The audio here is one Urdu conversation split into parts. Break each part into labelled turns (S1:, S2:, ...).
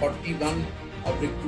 S1: 41/2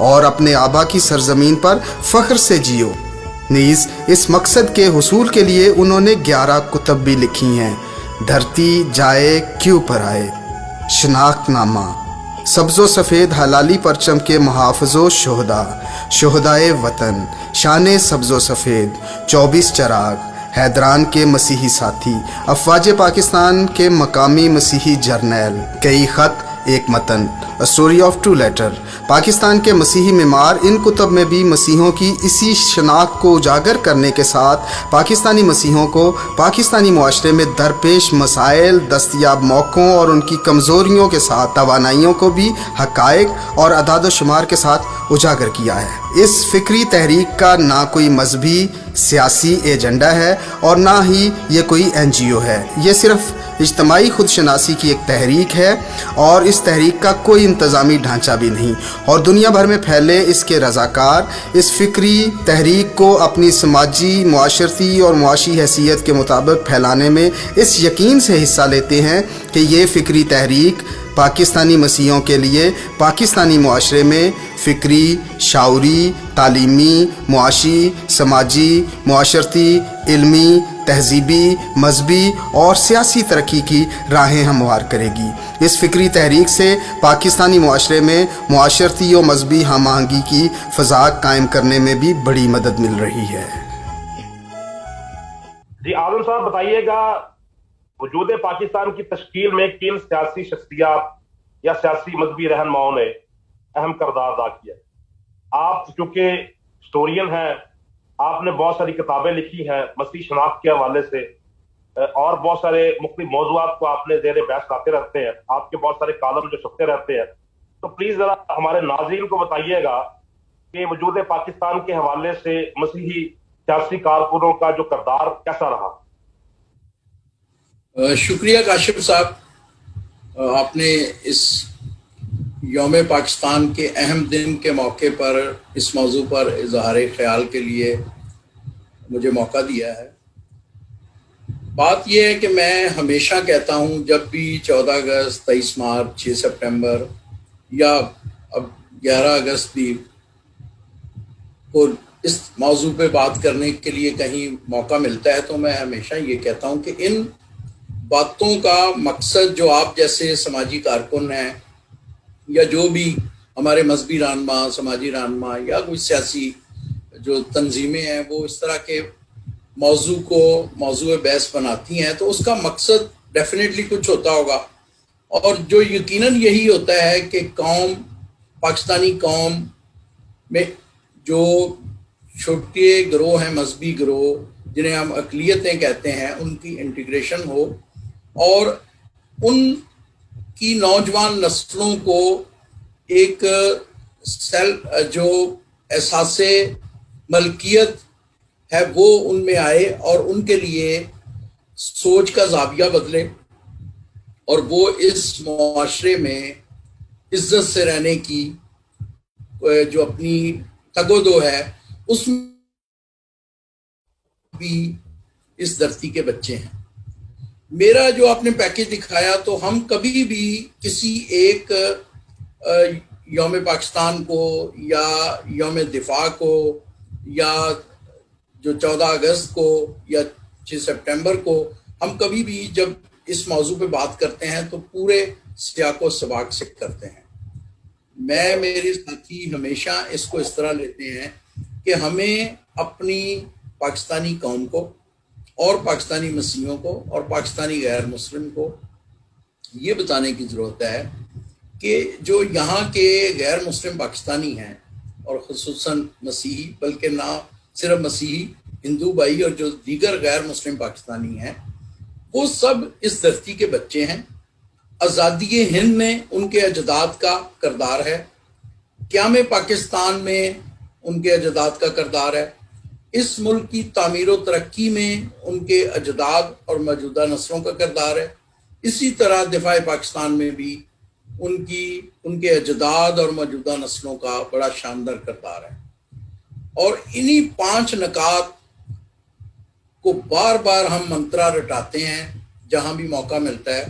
S2: اور اپنے آبا کی سرزمین پر فخر سے جیو۔ نیز اس مقصد کے حصول کے لیے انہوں نے 11 کتب بھی لکھی ہیں۔ دھرتی جائے کیوں پر آئے، شناخت نامہ، سبز و سفید حلالی پرچم کے محافظ و شہدائے وطن، شان سبز و سفید، 24 چراغ، حیدران کے مسیحی ساتھی، افواج پاکستان کے مقامی مسیحی جرنیل، کئی خط ایک متن، A Story of Two Letter، Pakistan کے مسیحی معمار۔ ان کتب میں بھی مسیحوں کی اسی شناخت کو اجاگر کرنے کے ساتھ پاکستانی مسیحوں کو پاکستانی معاشرے میں درپیش مسائل، دستیاب موقعوں اور ان کی کمزوریوں کے ساتھ توانائیوں کو بھی حقائق اور اعداد و شمار کے ساتھ اجاگر کیا ہے۔ اس فکری تحریک کا نہ کوئی مذہبی سیاسی ایجنڈا ہے اور نہ ہی یہ کوئی NGO ہے، یہ صرف اجتماعی خودشناسی کی ایک تحریک ہے، اور اس تحریک کا کوئی انتظامی ڈھانچہ بھی نہیں، اور دنیا بھر میں پھیلے اس کے رضاکار اس فکری تحریک کو اپنی سماجی، معاشرتی اور معاشی حیثیت کے مطابق پھیلانے میں اس یقین سے حصہ لیتے ہیں کہ یہ فکری تحریک پاکستانی مسیحیوں کے لیے پاکستانی معاشرے میں فکری، شعوری، تعلیمی، معاشی، سماجی، معاشرتی، علمی، تہذیبی، مذہبی اور سیاسی ترقی کی راہیں ہموار کرے گی۔ اس فکری تحریک سے پاکستانی معاشرے میں معاشرتی و مذہبی ہم آہنگی کی فضا قائم کرنے میں بھی بڑی مدد مل رہی ہے۔
S3: جی اعظم صاحب بتائیے گا، وجود پاکستان کی تشکیل میں کن سیاسی شخصیات یا سیاسی مذہبی رہنماؤں نے اہم کردار ادا کیا؟ آپ چونکہ ہسٹورین ہیں، آپ نے بہت ساری کتابیں لکھی ہیں مسیح شناخت کے حوالے سے، اور بہت سارے مختلف موضوعات کو آپ نے زیر بحث لاتے رہتے ہیں، آپ کے بہت سارے کالم جو چھپتے رہتے ہیں، تو پلیز ذرا ہمارے ناظرین کو بتائیے گا کہ وجود پاکستان کے حوالے سے مسیحی سیاسی کارکنوں کا جو کردار کیسا رہا؟
S1: شکریہ کاشف صاحب، آپ نے اس یوم پاکستان کے اہم دن کے موقع پر اس موضوع پر اظہار خیال کے لیے مجھے موقع دیا ہے۔ بات یہ ہے کہ میں ہمیشہ کہتا ہوں، جب بھی 14 اگست، 23 مارچ، 6 سپٹمبر یا اب 11 اگست بھی کو اس موضوع پہ بات کرنے کے لیے کہیں موقع ملتا ہے، تو میں ہمیشہ یہ کہتا ہوں کہ ان باتوں کا مقصد جو آپ جیسے سماجی کارکن ہیں یا جو بھی ہمارے مذہبی رہنما، سماجی رہنما یا کوئی سیاسی جو تنظیمیں ہیں وہ اس طرح کے موضوع کو موضوع بحث بناتی ہیں، تو اس کا مقصد ڈیفینیٹلی کچھ ہوتا ہوگا، اور جو یقیناً یہی ہوتا ہے کہ پاکستانی قوم میں جو چھوٹے گروہ ہیں، مذہبی گروہ جنہیں ہم اقلیتیں کہتے ہیں، ان کی انٹیگریشن ہو اور ان کی نوجوان نسلوں کو ایک جو احساس ملکیت ہے وہ ان میں آئے اور ان کے لیے سوچ کا زاویہ بدلے، اور وہ اس معاشرے میں عزت سے رہنے کی جو اپنی تگ و دو ہے اس میں بھی اس دھرتی کے بچے ہیں۔ میرا جو آپ نے پیکج دکھایا، تو ہم کبھی بھی کسی ایک یوم پاکستان کو یا یوم دفاع کو یا جو 14 اگست کو یا 6 سپٹمبر کو، ہم کبھی بھی جب اس موضوع پہ بات کرتے ہیں تو پورے سیاق و سباق سے کرتے ہیں۔ میں، میرے ساتھی ہمیشہ اس کو اس طرح لیتے ہیں کہ ہمیں اپنی پاکستانی قوم کو اور پاکستانی مسیحیوں کو اور پاکستانی غیر مسلم کو یہ بتانے کی ضرورت ہے کہ جو یہاں کے غیر مسلم پاکستانی ہیں، اور خصوصاً مسیحی، بلکہ نہ صرف مسیحی، ہندو بھائی اور جو دیگر غیر مسلم پاکستانی ہیں، وہ سب اس دھرتی کے بچے ہیں۔ آزادی ہند میں ان کے اجداد کا کردار ہے، قیام پاکستان میں ان کے اجداد کا کردار ہے، اس ملک کی تعمیر و ترقی میں ان کے اجداد اور موجودہ نسلوں کا کردار ہے، اسی طرح دفاع پاکستان میں بھی ان کے اجداد اور موجودہ نسلوں کا بڑا شاندار کردار ہے۔ اور انہی 5 نکات کو بار بار ہم منترا رٹاتے ہیں جہاں بھی موقع ملتا ہے،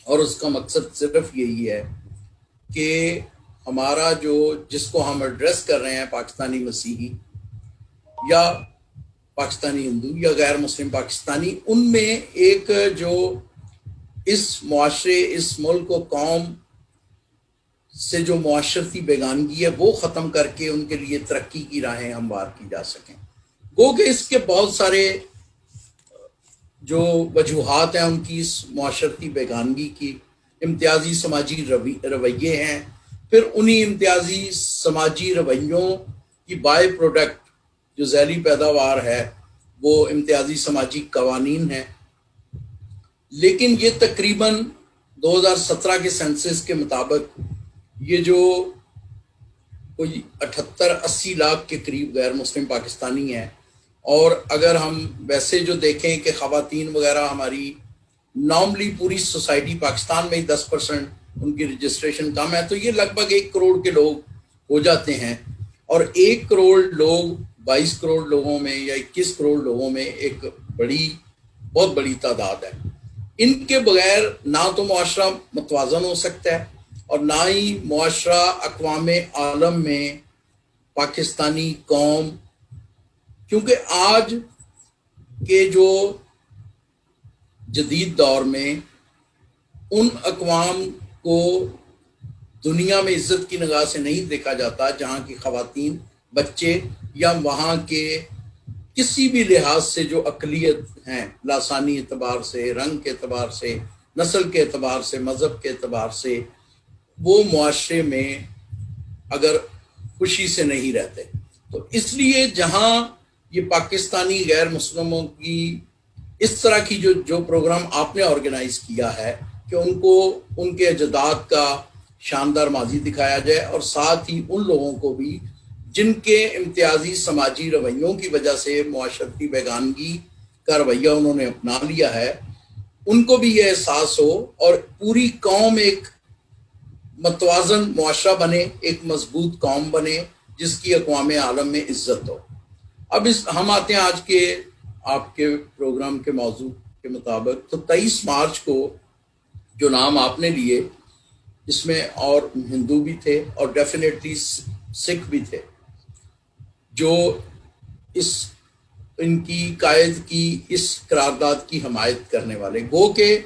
S1: اور اس کا مقصد صرف یہی ہے کہ ہمارا جس کو ہم ایڈریس کر رہے ہیں پاکستانی مسیحی یا پاکستانی ہندو یا غیر مسلم پاکستانی، ان میں ایک جو اس معاشرے، اس ملک و قوم سے جو معاشرتی بیگانگی ہے وہ ختم کر کے ان کے لیے ترقی کی راہیں ہموار کی جا سکیں۔ گو کہ اس کے بہت سارے جو وجوہات ہیں ان کی، اس معاشرتی بیگانگی کی امتیازی سماجی رویے ہیں، پھر انہی امتیازی سماجی رویوں کی بائی پروڈکٹ جو ذیلی پیداوار ہے وہ امتیازی سماجی قوانین ہیں۔ لیکن یہ تقریباً 2017 کے سینسس کے مطابق یہ جو کوئی 78-80 لاکھ کے قریب غیر مسلم پاکستانی ہیں، اور اگر ہم ویسے جو دیکھیں کہ خواتین وغیرہ ہماری نارملی پوری سوسائٹی پاکستان میں ہی 10% ان کی رجسٹریشن کم ہے، تو یہ لگ بھگ 1 کروڑ کے لوگ ہو جاتے ہیں، اور 1 کروڑ لوگ 22 کروڑ لوگوں میں یا 21 کروڑ لوگوں میں ایک بہت بڑی تعداد ہے۔ ان کے بغیر نہ تو معاشرہ متوازن ہو سکتا ہے، اور نہ ہی معاشرہ اقوام عالم میں پاکستانی قوم، کیونکہ آج کے جو جدید دور میں ان اقوام کو دنیا میں عزت کی نگاہ سے نہیں دیکھا جاتا جہاں کی خواتین، بچے یا وہاں کے کسی بھی لحاظ سے جو اقلیت ہیں، لاسانی اعتبار سے، رنگ کے اعتبار سے، نسل کے اعتبار سے، مذہب کے اعتبار سے، وہ معاشرے میں اگر خوشی سے نہیں رہتے۔ تو اس لیے جہاں یہ پاکستانی غیر مسلموں کی اس طرح کی جو پروگرام آپ نے آرگنائز کیا ہے کہ ان کو ان کے اجداد کا شاندار ماضی دکھایا جائے، اور ساتھ ہی ان لوگوں کو بھی جن کے امتیازی سماجی رویوں کی وجہ سے معاشرتی بیگانگی کا رویہ انہوں نے اپنا لیا ہے، ان کو بھی یہ احساس ہو، اور پوری قوم ایک متوازن معاشرہ بنے، ایک مضبوط قوم بنے جس کی اقوام عالم میں عزت ہو۔ اب ہم آتے ہیں آج کے آپ کے پروگرام کے موضوع کے مطابق، تو 23 مارچ کو جو نام آپ نے لیے، اس میں اور ہندو بھی تھے اور ڈیفینیٹلی سکھ بھی تھے جو ان کی قائد کی اس قرارداد کی حمایت کرنے والے۔ گو کہ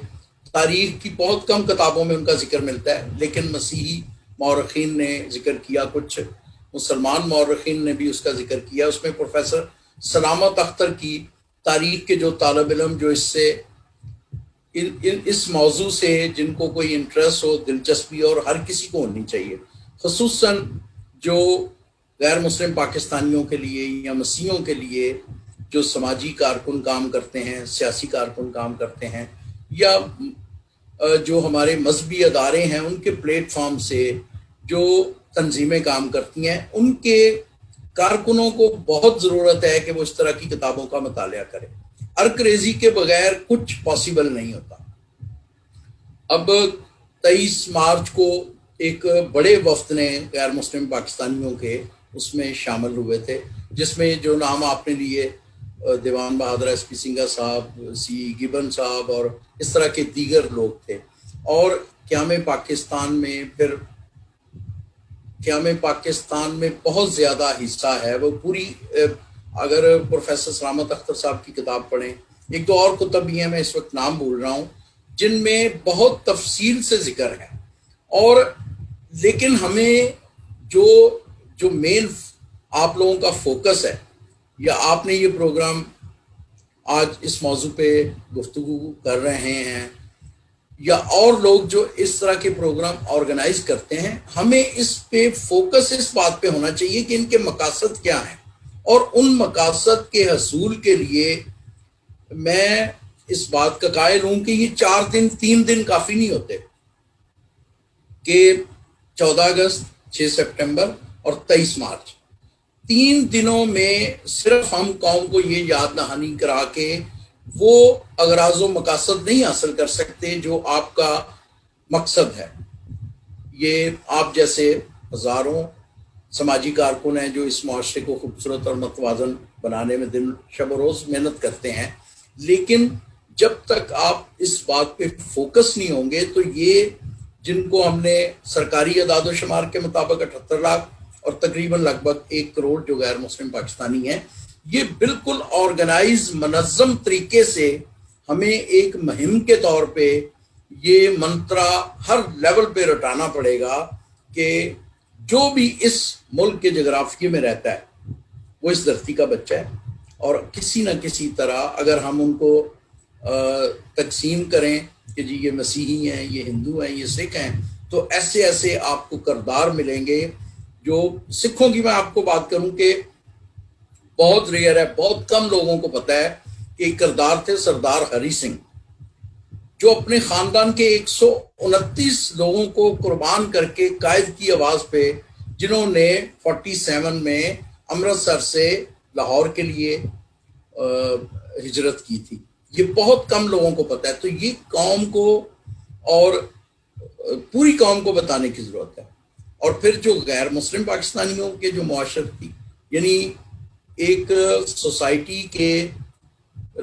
S1: تاریخ کی بہت کم کتابوں میں ان کا ذکر ملتا ہے، لیکن مسیحی مورخین نے ذکر کیا، کچھ مسلمان مورخین نے بھی اس کا ذکر کیا۔ اس میں پروفیسر سلامت اختر کی تاریخ کے جو طالب علم جو اس موضوع سے جن کو کوئی انٹرسٹ ہو، دلچسپی، اور ہر کسی کو ہونی چاہیے، خصوصاً جو غیر مسلم پاکستانیوں کے لیے یا مسیحیوں کے لیے جو سماجی کارکن کام کرتے ہیں، سیاسی کارکن کام کرتے ہیں، یا جو ہمارے مذہبی ادارے ہیں ان کے پلیٹ فارم سے جو تنظیمیں کام کرتی ہیں، ان کے کارکنوں کو بہت ضرورت ہے کہ وہ اس طرح کی کتابوں کا مطالعہ کریں۔ ارک ریزی کے بغیر کچھ پاسبل نہیں ہوتا۔ اب 23 مارچ کو ایک بڑے وفد نے غیر مسلم پاکستانیوں کے اس میں شامل ہوئے تھے، جس میں جو نام آپ نے لیے دیوان بہادر ایس پی سنگھا صاحب، سی گبن صاحب اور اس طرح کے دیگر لوگ تھے، اور قیام پاکستان میں بہت زیادہ حصہ ہے وہ پوری، اگر پروفیسر سلامت اختر صاحب کی کتاب پڑھیں، 1-2 اور کتب بھی ہیں، میں اس وقت نام بھول رہا ہوں، جن میں بہت تفصیل سے ذکر ہے۔ اور لیکن ہمیں جو مین آپ لوگوں کا فوکس ہے، یا آپ نے یہ پروگرام آج اس موضوع پہ گفتگو کر رہے ہیں، یا اور لوگ جو اس طرح کے پروگرام آرگنائز کرتے ہیں، ہمیں اس پہ فوکس اس بات پہ ہونا چاہیے کہ ان کے مقاصد کیا ہیں، اور ان مقاصد کے حصول کے لیے میں اس بات کا قائل ہوں کہ یہ 3 دن کافی نہیں ہوتے کہ 14 اگست، 6 سپٹمبر اور 23 مارچ، 3 دنوں میں صرف ہم قوم کو یہ یاد دہانی کرا کے وہ اغراض و مقاصد نہیں حاصل کر سکتے جو آپ کا مقصد ہے۔ یہ آپ جیسے ہزاروں سماجی کارکن ہیں جو اس معاشرے کو خوبصورت اور متوازن بنانے میں دن شب و روز محنت کرتے ہیں، لیکن جب تک آپ اس بات پہ فوکس نہیں ہوں گے تو یہ جن کو ہم نے سرکاری اعداد و شمار کے مطابق 78 لاکھ اور تقریباً لگ بھگ 1 کروڑ جو غیر مسلم پاکستانی ہیں، یہ بالکل آرگنائز منظم طریقے سے ہمیں ایک مہم کے طور پہ یہ منترا ہر لیول پہ رٹانا پڑے گا کہ جو بھی اس ملک کے جغرافیے میں رہتا ہے وہ اس دھرتی کا بچہ ہے، اور کسی نہ کسی طرح اگر ہم ان کو تقسیم کریں کہ جی یہ مسیحی ہیں، یہ ہندو ہیں، یہ سکھ ہیں، تو ایسے ایسے آپ کو کردار ملیں گے. جو سکھوں کی میں آپ کو بات کروں کہ بہت ریئر ہے، بہت کم لوگوں کو پتہ ہے کہ ایک کردار تھے سردار ہری سنگھ، جو اپنے خاندان کے 129 لوگوں کو قربان کر کے قائد کی آواز پہ، جنہوں نے 47 میں امرتسر سے لاہور کے لیے ہجرت کی تھی. یہ بہت کم لوگوں کو پتہ ہے. تو یہ قوم کو اور پوری قوم کو بتانے کی ضرورت ہے. اور پھر جو غیر مسلم پاکستانیوں کے جو معاشرتی، یعنی ایک سوسائٹی کے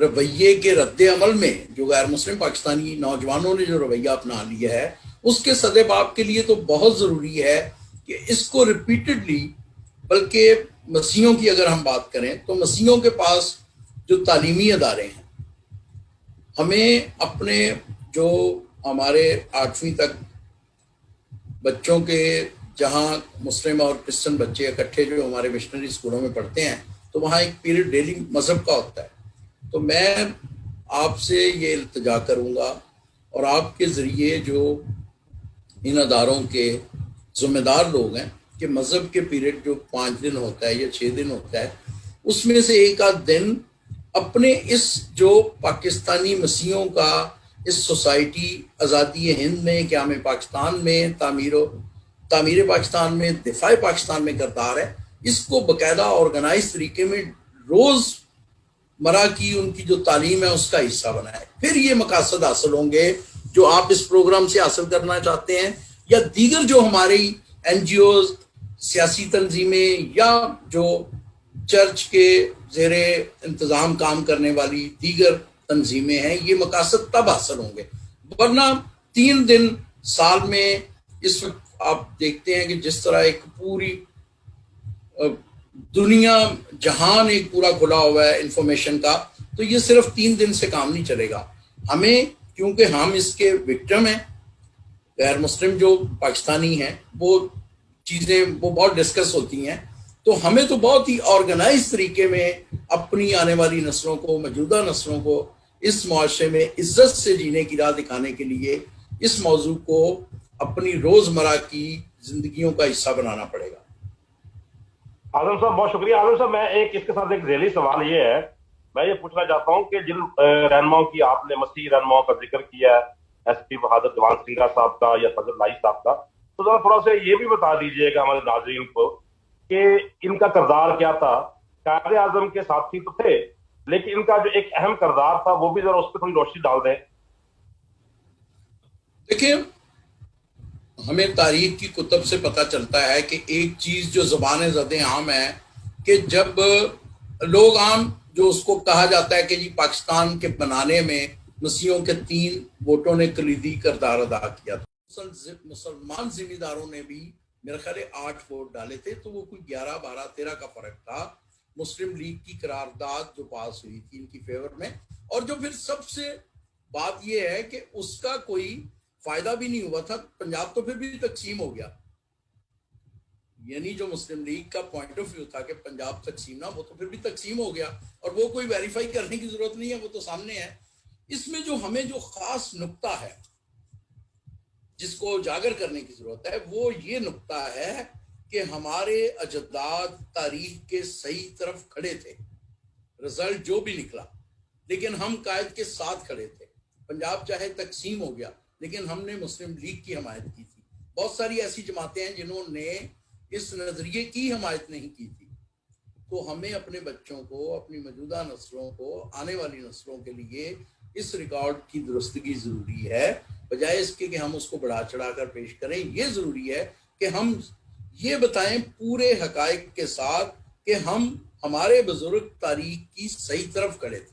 S1: رویے کے رد عمل میں جو غیر مسلم پاکستانی نوجوانوں نے جو رویہ اپنا لیا ہے، اس کے سدباب کے لیے تو بہت ضروری ہے کہ اس کو ریپیٹڈلی، بلکہ مسیحیوں کی اگر ہم بات کریں تو مسیحیوں کے پاس جو تعلیمی ادارے ہیں، ہمیں اپنے جو ہمارے 8ویں تک بچوں کے، جہاں مسلم اور کرسچن بچے اکٹھے جو ہمارے مشنری اسکولوں میں پڑھتے ہیں، تو وہاں ایک پیریڈ ڈیلی مذہب کا ہوتا ہے. تو میں آپ سے یہ التجا کروں گا اور آپ کے ذریعے جو ان اداروں کے ذمہ دار لوگ ہیں کہ مذہب کے پیریڈ جو 5 دن ہوتا ہے یا 6 دن ہوتا ہے، اس میں سے ایک آدھ دن اپنے اس جو پاکستانی مسیحیوں کا اس سوسائٹی آزادی ہند میں، قیام پاکستان میں، تعمیر پاکستان میں، دفاع پاکستان میں کردار ہے، اس کو باقاعدہ آرگنائز طریقے میں روز مرہ کی ان کی جو تعلیم ہے اس کا حصہ بنائے. پھر یہ مقاصد حاصل ہوں گے جو آپ اس پروگرام سے حاصل کرنا چاہتے ہیں، یا دیگر جو ہماری NGOs، سیاسی تنظیمیں، یا جو چرچ کے زیر انتظام کام کرنے والی دیگر تنظیمیں ہیں. یہ مقاصد تب حاصل ہوں گے، ورنہ 3 دن سال میں اس وقت آپ دیکھتے ہیں کہ جس طرح ایک پوری دنیا جہان ایک پورا کھلا ہوا ہے انفارمیشن کا، تو یہ صرف 3 دن سے کام نہیں چلے گا. ہمیں، کیونکہ ہم اس کے وکٹم ہیں، غیر مسلم جو پاکستانی ہیں، وہ چیزیں وہ بہت ڈسکس ہوتی ہیں، تو ہمیں تو بہت ہی آرگنائز طریقے میں اپنی آنے والی نسلوں کو، موجودہ نسلوں کو اس معاشرے میں عزت سے جینے کی راہ دکھانے کے لیے اس موضوع کو اپنی روزمرہ کی زندگیوں کا حصہ بنانا پڑے گا.
S3: اعظم صاحب بہت شکریہ. اعظم صاحب میں اس کے ساتھ ایک ذیلی سوال یہ ہے، میں یہ پوچھنا چاہتا ہوں کہ جن رہنماؤں کی آپ نے مسیحی رہنماؤں کا ذکر کیا ہے، SP بہادر دیوان سنگھا صاحب کا یا فضل لائی صاحب کا، تو ذرا تھوڑا سا یہ بھی بتا دیجئے گا ہمارے ناظرین کو کہ ان کا کردار کیا تھا. قائد اعظم کے ساتھی تو تھے، لیکن ان کا جو ایک اہم کردار تھا وہ بھی ذرا اس پہ تھوڑی روشنی ڈال دیں.
S1: دیکھیں، ہمیں تاریخ کی کتب سے پتہ چلتا ہے کہ ایک چیز جو زبان زد عام ہے کہ جب لوگ عام جو اس کو کہا جاتا ہے کہ جی پاکستان کے بنانے میں مسیحیوں کے 3 ووٹوں نے کلیدی کردار ادا کیا تھا. مسلمان ذمہ داروں نے بھی میرے خیال 8 ووٹ ڈالے تھے، تو وہ کوئی 11، 12، 13 کا فرق تھا. مسلم لیگ کی قرارداد جو پاس ہوئی تھی ان کی فیور میں، اور جو پھر سب سے بات یہ ہے کہ اس کا کوئی فائدہ بھی نہیں ہوا تھا. پنجاب تو پھر بھی تقسیم ہو گیا، یعنی جو مسلم لیگ کا پوائنٹ آف ویو تھا کہ پنجاب تقسیم نہ، وہ تو پھر بھی تقسیم ہو گیا، اور وہ کوئی ویریفائی کرنے کی ضرورت نہیں ہے، وہ تو سامنے ہے. اس میں جو ہمیں جو خاص نقطہ ہے جس کو اجاگر کرنے کی ضرورت ہے، وہ یہ نقطہ ہے کہ ہمارے اجداد تاریخ کے صحیح طرف کھڑے تھے. رزلٹ جو بھی نکلا، لیکن ہم قائد کے ساتھ کھڑے تھے. پنجاب چاہے تقسیم ہو گیا، لیکن ہم نے مسلم لیگ کی حمایت کی تھی. بہت ساری ایسی جماعتیں ہیں جنہوں نے اس نظریے کی حمایت نہیں کی تھی. تو ہمیں اپنے بچوں کو، اپنی موجودہ نسلوں کو، آنے والی نسلوں کے لیے اس ریکارڈ کی درستگی ضروری ہے، بجائے اس کے کہ ہم اس کو بڑھا چڑھا کر پیش کریں. یہ ضروری ہے کہ ہم یہ بتائیں پورے حقائق کے ساتھ کہ ہم ہمارے بزرگ تاریخ کی صحیح طرف کھڑے تھے.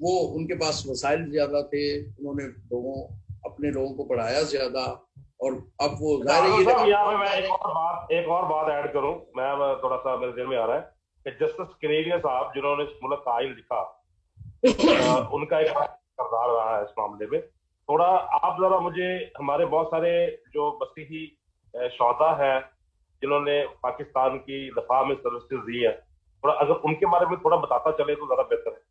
S1: وہ ان کے پاس وسائل زیادہ تھے, انہوں نے اپنے لوگوں کو پڑھایا زیادہ, اور اب وہ
S3: یہاں میں ایک اور بات ایڈ کروں, میں تھوڑا سا میرے ذہن میں آ رہا ہے کہ جسٹس کنیڈیا صاحب جنہوں نے اس ملک کا آئین لکھا, ان کا ایک کردار رہا ہے اس معاملے میں. تھوڑا آپ ذرا مجھے ہمارے بہت سارے جو مسیحی شہداء ہیں جنہوں نے پاکستان کی دفاع میں سروسز دی ہے, تھوڑا اگر ان کے بارے میں تھوڑا بتاتا چلے تو زیادہ بہتر ہے.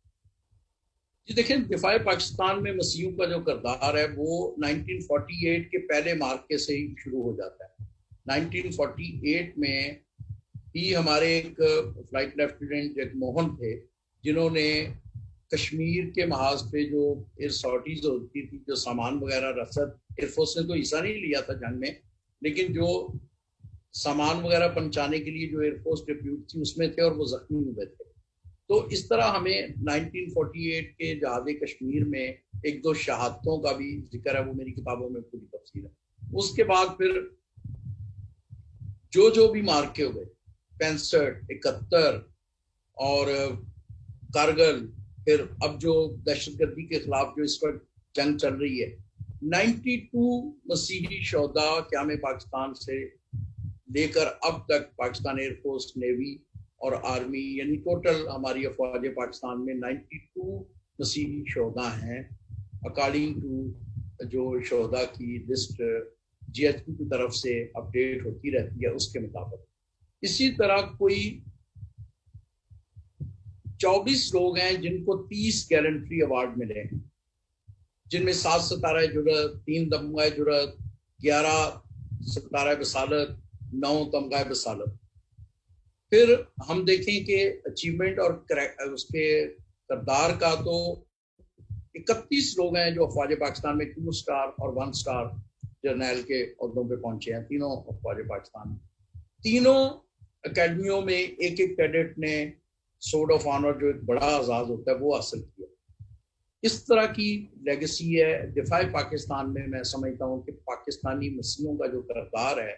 S1: جی دیکھیں, دفاع پاکستان میں مسیحوں کا جو کردار ہے وہ 1948 کے پہلے مارکے سے ہی شروع ہو جاتا ہے. 1948 میں ہی ہمارے ایک فلائٹ لیفٹیننٹ جگ موہن تھے جنہوں نے کشمیر کے محاذ پہ جو ایئر سارٹیز ہوتی تھی, جو سامان وغیرہ رسد, ایئر فورس نے تو حصہ نہیں لیا تھا جنگ میں, لیکن جو سامان وغیرہ پہنچانے کے لیے جو ایئر فورس ڈپیوٹ تھی اس میں تھے, اور وہ زخمی ہوئے تھے. تو اس طرح ہمیں 1948 کے جہاد کشمیر میں ایک دو شہادتوں کا بھی ذکر ہے, وہ میری کتابوں میں پوری تفصیل ہے. اس کے بعد پھر جو بھی مارکے ہوئے 65, 71 اور کارگل, پھر اب جو دہشت گردی کے خلاف جو اس وقت جنگ چل رہی ہے, 92 مسیحی شہداء قیام پاکستان سے لے کر اب تک پاکستان ایئر فورس, نیوی اور آرمی, یعنی ٹوٹل ہماری افواج پاکستان میں 92 مسیحی شہداء ہیں, اکارڈنگ ٹو جو شہداء کی لسٹ جی ایچ کی طرف سے اپڈیٹ ہوتی رہتی ہے اس کے مطابق. اسی طرح کوئی 24 لوگ ہیں جن کو 30 گیلنٹری ایوارڈ ملے ہیں, جن میں 7 ستارہ جرأت, 3 تمغہ جرأت, 11 ستارہ بصالت, 9 تمغہ بصالت. پھر ہم دیکھیں کہ اچیومنٹ اور اس کے کردار کا تو 31 لوگ ہیں جو افواج پاکستان میں 2 سٹار اور 1 سٹار جرنیل کے عہدوں پہ پہنچے ہیں, تینوں افواج پاکستان میں. تینوں اکیڈمیوں میں ایک کیڈٹ نے سورڈ آف آنر, جو ایک بڑا اعزاز ہوتا ہے, وہ حاصل کیا. اس طرح کی لیگسی ہے دفاع پاکستان میں. میں سمجھتا ہوں کہ پاکستانی مسیحوں کا جو کردار ہے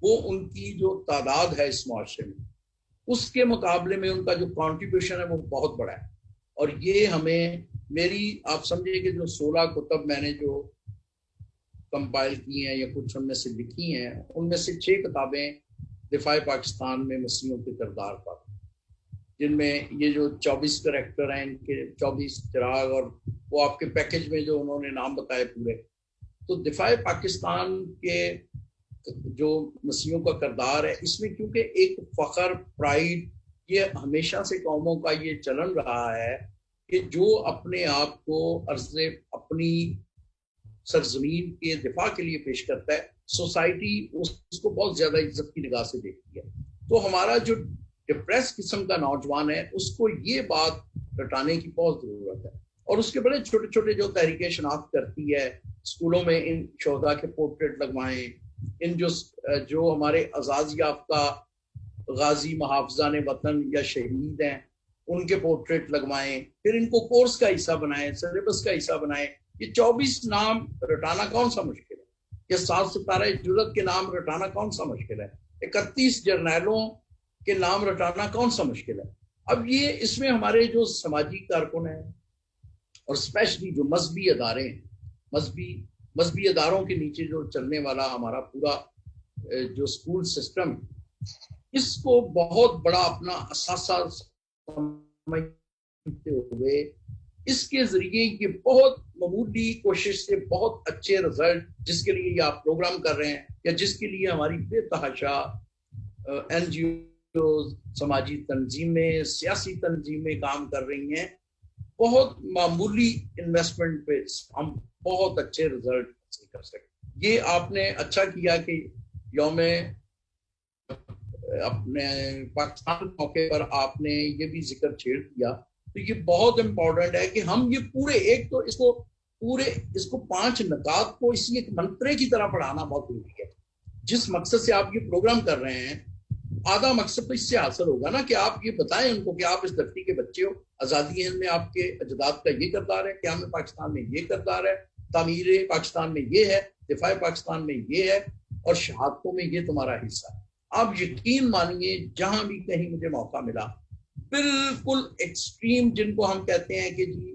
S1: وہ ان کی جو تعداد ہے اس معاشرے میں, اس کے مقابلے میں ان کا جو کنٹریبیوشن ہے وہ بہت بڑا ہے. اور یہ ہمیں, آپ سمجھے کہ جو 16 کتب میں نے جو کمپائل کی ہیں یا کچھ ان میں سے لکھی ہیں, ان میں سے 6 کتابیں دفاع پاکستان میں مسیحوں کے کردار پر, جن میں یہ جو 24 کریکٹر ہیں, ان کے 24 چراغ, اور وہ آپ کے پیکج میں جو انہوں نے نام بتائے پورے. تو دفاع پاکستان کے جو مسیحوں کا کردار ہے, اس میں کیونکہ ایک فخر, پرائیڈ, یہ ہمیشہ سے قوموں کا یہ چلن رہا ہے کہ جو اپنے آپ کو عرض اپنی سرزمین کے دفاع کے لیے پیش کرتا ہے, سوسائٹی اس کو بہت زیادہ عزت کی نگاہ سے دیکھتی ہے. تو ہمارا جو ڈپریس قسم کا نوجوان ہے, اس کو یہ بات رٹانے کی بہت ضرورت ہے. اور اس کے بڑے چھوٹے چھوٹے جو تحریک شناخت کرتی ہے, اسکولوں میں ان شہداء کے پورٹریٹ لگوائیں, ان جو ہمارے اعزاز یافتہ غازی محافظان وطن یا شہید ہیں ان کے پورٹریٹ لگوائیں, پھر ان کو کورس کا حصہ بنائیں, سلیبس کا حصہ بنائیں. یہ 24 نام رٹانا کون سا مشکل ہے, یہ 7 ستارہ جرأت کے نام رٹانا کون سا مشکل ہے, 31 جرنیلوں کے نام رٹانا کون سا مشکل ہے. اب یہ اس میں ہمارے جو سماجی کارکن ہیں اور اسپیشلی جو مذہبی ادارے ہیں, مذہبی اداروں کے نیچے جو چلنے والا ہمارا پورا جو اسکول سسٹم, اس کو بہت بڑا اپنا اثاثہ سمجھتے ہوئے اس کے ذریعے یہ بہت معمولی کوشش سے بہت اچھے رزلٹ, جس کے لیے یہ آپ پروگرام کر رہے ہیں یا جس کے لیے ہماری بے تحاشا این جی اوز, سماجی تنظیمیں, سیاسی تنظیمیں کام کر رہی ہیں, بہت معمولی انویسٹمنٹ پہ ہم بہت اچھے رزلٹ حاصل کر سکیں. یہ آپ نے اچھا کیا کہ یوم اپنے پاکستان موقع پر آپ نے یہ بھی ذکر چھیڑ دیا. تو یہ بہت امپورٹنٹ ہے کہ ہم یہ پورے ایک تو اس کو 5 نکات کو اسی ایک منترے کی طرح پڑھانا بہت ضروری ہے. جس مقصد سے آپ یہ پروگرام کر رہے ہیں, آدھا مقصد تو اس سے حاصل ہوگا نا کہ آپ یہ بتائیں ان کو کہ آپ اس دھرتی کے بچے ہو, آزادی ہند میں آپ کے اجداد کا یہ کردار ہے, قیام پاکستان میں یہ کردار ہے, تعمیر پاکستان میں یہ ہے, دفاع پاکستان میں یہ ہے, اور شہادتوں میں یہ تمہارا حصہ ہے. آپ یقین مانیے جہاں بھی کہیں مجھے موقع ملا, بالکل ایکسٹریم جن کو ہم کہتے ہیں کہ جی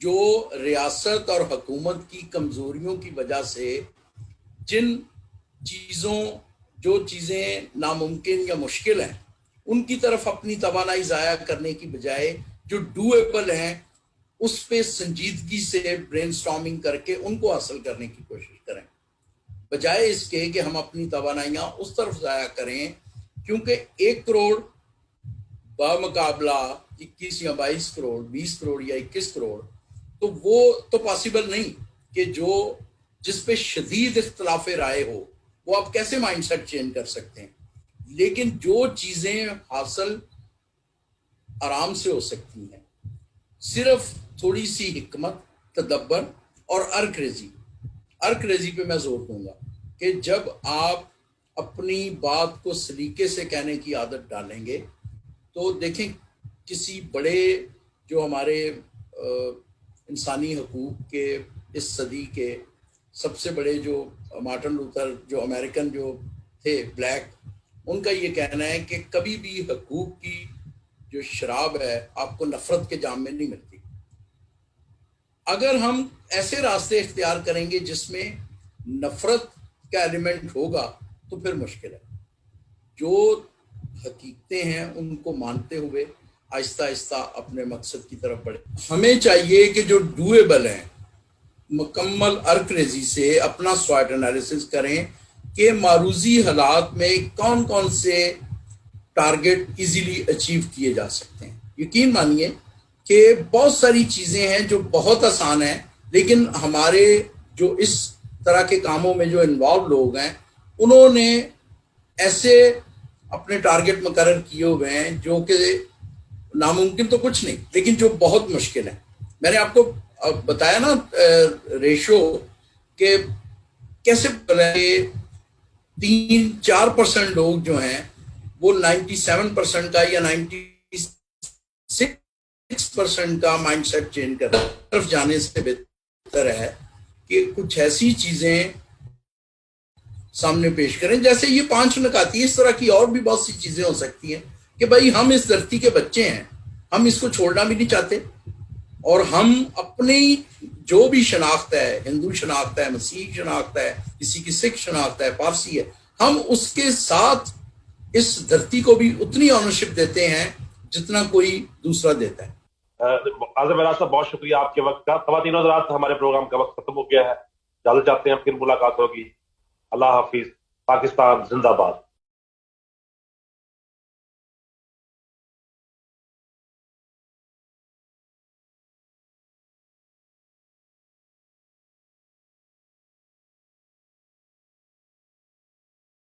S1: جو ریاست اور حکومت کی کمزوریوں کی وجہ سے جن چیزیں ناممکن یا مشکل ہیں ان کی طرف اپنی توانائی ضائع کرنے کی بجائے جو ڈویبل ہیں اس پہ سنجیدگی سے برین سٹارمنگ کر کے ان کو حاصل کرنے کی کوشش کریں، بجائے اس کے کہ ہم اپنی توانائیاں اس طرف ضائع کریں، کیونکہ 1 کروڑ بمقابلہ 21 یا 22 کروڑ 20 کروڑ یا 21 کروڑ تو وہ تو پاسبل نہیں کہ جس پہ شدید اختلاف رائے ہو وہ آپ کیسے مائنڈ سیٹ چینج کر سکتے ہیں، لیکن جو چیزیں حاصل آرام سے ہو سکتی ہیں، صرف تھوڑی سی حکمت، تدبر اور ارکریزی پہ میں زور دوں گا کہ جب آپ اپنی بات کو سلیقے سے کہنے کی عادت ڈالیں گے تو دیکھیں کسی بڑے جو ہمارے انسانی حقوق کے اس صدی کے سب سے بڑے جو مارٹن لوتھر جو امریکن جو تھے بلیک، ان کا یہ کہنا ہے کہ کبھی بھی حقوق کی جو شراب ہے آپ کو نفرت کے جام میں نہیں ملتی۔ اگر ہم ایسے راستے اختیار کریں گے جس میں نفرت کا ایلیمنٹ ہوگا تو پھر مشکل ہے۔ جو حقیقتیں ہیں ان کو مانتے ہوئے آہستہ آہستہ اپنے مقصد کی طرف بڑھے۔ ہمیں چاہیے کہ جو ڈویبل ہیں مکمل ارکریزی سے اپنا سوائٹ انالیسس کریں کہ معروضی حالات میں کون کون سے ٹارگٹ ایزیلی اچیو کیے جا سکتے ہیں۔ یقین مانیے کہ بہت ساری چیزیں ہیں جو بہت آسان ہیں، لیکن ہمارے جو اس طرح کے کاموں میں جو انوالو لوگ ہیں انہوں نے ایسے اپنے ٹارگٹ مقرر کیے ہوئے ہیں جو کہ ناممکن تو کچھ نہیں لیکن جو بہت مشکل ہے۔ میں نے آپ کو بتایا نا ریشو کہ کیسے 3-4% لوگ جو ہیں وہ 97% کا یا 96% کا مائنڈ سیٹ چینج کر طرف جانے سے بہتر ہے کہ کچھ ایسی چیزیں سامنے پیش کریں جیسے یہ 5 نکاتی، اس طرح کی اور بھی بہت سی چیزیں ہو سکتی ہیں کہ بھائی ہم اس دھرتی کے بچے ہیں، ہم اس کو چھوڑنا بھی نہیں چاہتے، اور ہم اپنی جو بھی شناخت ہے، ہندو شناخت ہے، مسیح شناخت ہے، کسی کی سکھ شناخت ہے، پارسی ہے، ہم اس کے ساتھ اس دھرتی کو بھی اتنی آنرشپ دیتے ہیں جتنا کوئی دوسرا دیتا ہے۔
S3: اعظم راز صاحب بہت شکریہ آپ کے وقت کا۔ خواتین و حضرات، ہمارے پروگرام کا وقت ختم ہو گیا ہے، اجازت چاہتے ہیں، پھر ملاقات ہوگی۔ اللہ حافظ۔ پاکستان زندہ باد۔